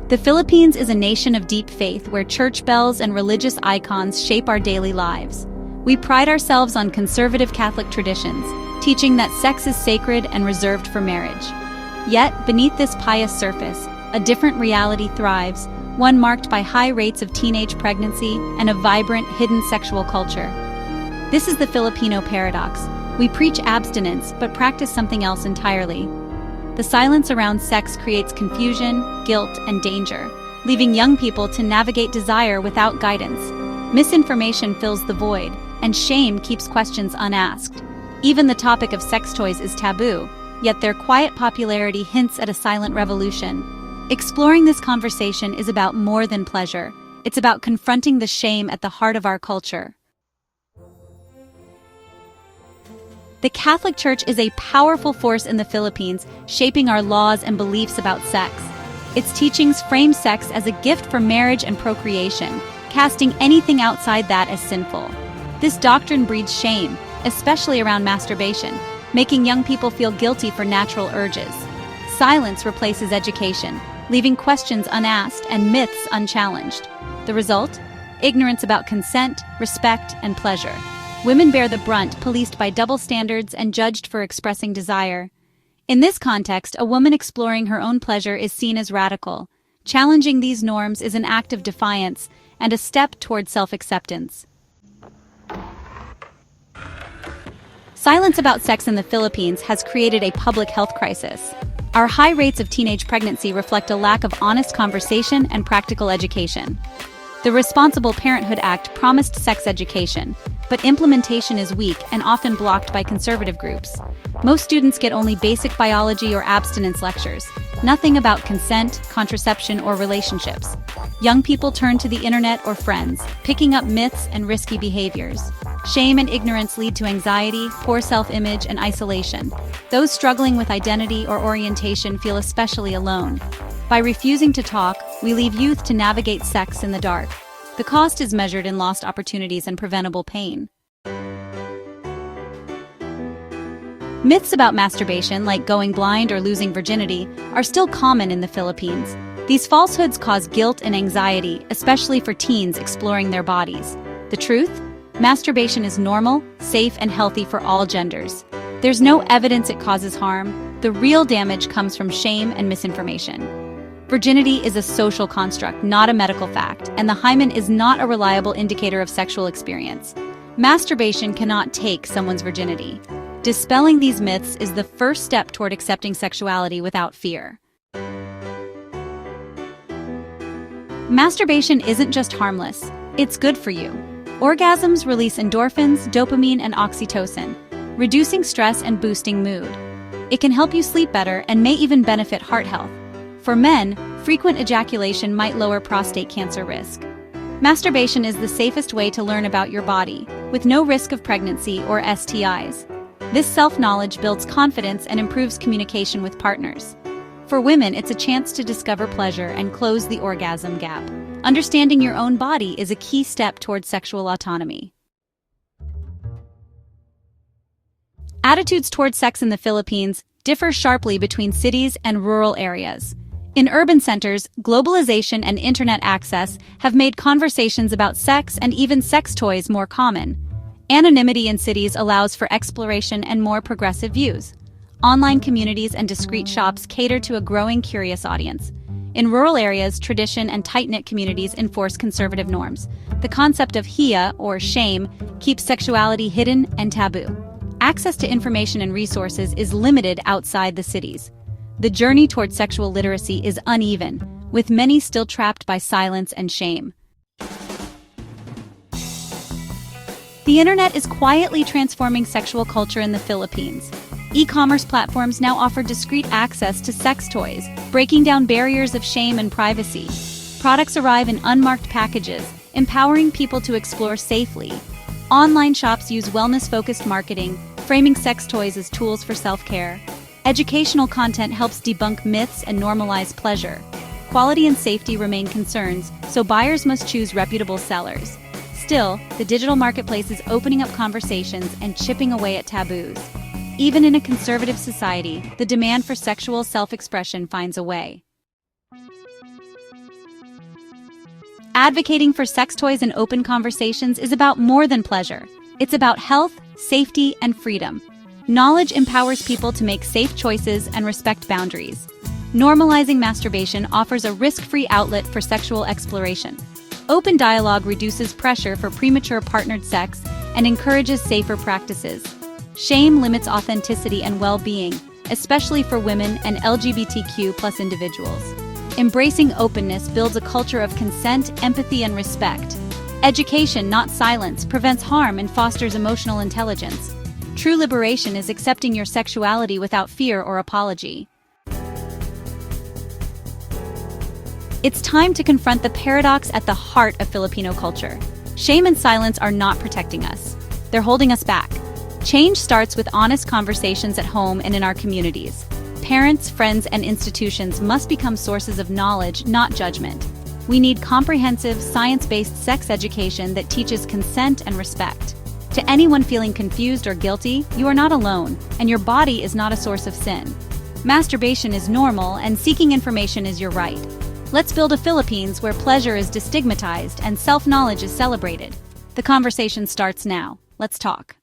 The Philippines is a nation of deep faith where church bells and religious icons shape our daily lives. We pride ourselves on conservative Catholic traditions, teaching that sex is sacred and reserved for marriage. Yet, beneath this pious surface, a different reality thrives, one marked by high rates of teenage pregnancy and a vibrant, hidden sexual culture. This is the Filipino paradox. We preach abstinence, but practice something else entirely. The silence around sex creates confusion, guilt, and danger, leaving young people to navigate desire without guidance. Misinformation fills the void, and shame keeps questions unasked. Even the topic of sex toys is taboo, yet their quiet popularity hints at a silent revolution. Exploring this conversation is about more than pleasure. It's about confronting the shame at the heart of our culture. The Catholic Church is a powerful force in the Philippines, shaping our laws and beliefs about sex. Its teachings frame sex as a gift for marriage and procreation, casting anything outside that as sinful. This doctrine breeds shame, especially around masturbation, making young people feel guilty for natural urges. Silence replaces education, leaving questions unasked and myths unchallenged. The result? Ignorance about consent, respect, and pleasure. Women bear the brunt, policed by double standards and judged for expressing desire. In this context, a woman exploring her own pleasure is seen as radical. Challenging these norms is an act of defiance and a step toward self-acceptance. Silence about sex in the Philippines has created a public health crisis. Our high rates of teenage pregnancy reflect a lack of honest conversation and practical education. The Responsible Parenthood Act promised sex education, but implementation is weak and often blocked by conservative groups. Most students get only basic biology or abstinence lectures, nothing about consent, contraception, or relationships. Young people turn to the internet or friends, picking up myths and risky behaviors. Shame and ignorance lead to anxiety, poor self-image, and isolation. Those struggling with identity or orientation feel especially alone. By refusing to talk, we leave youth to navigate sex in the dark. The cost is measured in lost opportunities and preventable pain. Myths about masturbation, like going blind or losing virginity, are still common in the Philippines. These falsehoods cause guilt and anxiety, especially for teens exploring their bodies. The truth? Masturbation is normal, safe, and healthy for all genders. There's no evidence it causes harm. The real damage comes from shame and misinformation. Virginity is a social construct, not a medical fact, and the hymen is not a reliable indicator of sexual experience. Masturbation cannot take someone's virginity. Dispelling these myths is the first step toward accepting sexuality without fear. Masturbation isn't just harmless, it's good for you. Orgasms release endorphins, dopamine, and oxytocin, reducing stress and boosting mood. It can help you sleep better and may even benefit heart health. For men, frequent ejaculation might lower prostate cancer risk. Masturbation is the safest way to learn about your body, with no risk of pregnancy or STIs. This self-knowledge builds confidence and improves communication with partners. For women, it's a chance to discover pleasure and close the orgasm gap. Understanding your own body is a key step toward sexual autonomy. Attitudes toward sex in the Philippines differ sharply between cities and rural areas. In urban centers, globalization and internet access have made conversations about sex and even sex toys more common. Anonymity in cities allows for exploration and more progressive views. Online communities and discreet shops cater to a growing curious audience. In rural areas, tradition and tight-knit communities enforce conservative norms. The concept of hiya, or shame, keeps sexuality hidden and taboo. Access to information and resources is limited outside the cities. The journey toward sexual literacy is uneven, with many still trapped by silence and shame. The internet is quietly transforming sexual culture in the Philippines. E-commerce platforms now offer discreet access to sex toys, breaking down barriers of shame and privacy. Products arrive in unmarked packages, empowering people to explore safely. Online shops use wellness-focused marketing, framing sex toys as tools for self-care. Educational content helps debunk myths and normalize pleasure. Quality and safety remain concerns, so buyers must choose reputable sellers. Still, the digital marketplace is opening up conversations and chipping away at taboos. Even in a conservative society, the demand for sexual self-expression finds a way. Advocating for sex toys and open conversations is about more than pleasure. It's about health, safety, and freedom. Knowledge empowers people to make safe choices and respect boundaries. Normalizing masturbation offers a risk-free outlet for sexual exploration. Open dialogue reduces pressure for premature partnered sex and encourages safer practices. Shame limits authenticity and well-being, especially for women and LGBTQ+ individuals. Embracing openness builds a culture of consent, empathy, and respect. Education, not silence, prevents harm and fosters emotional intelligence. True liberation is accepting your sexuality without fear or apology. It's time to confront the paradox at the heart of Filipino culture. Shame and silence are not protecting us. They're holding us back. Change starts with honest conversations at home and in our communities. Parents, friends, and institutions must become sources of knowledge, not judgment. We need comprehensive, science-based sex education that teaches consent and respect. To anyone feeling confused or guilty, you are not alone, and your body is not a source of sin. Masturbation is normal, and seeking information is your right. Let's build a Philippines where pleasure is destigmatized and self-knowledge is celebrated. The conversation starts now. Let's talk.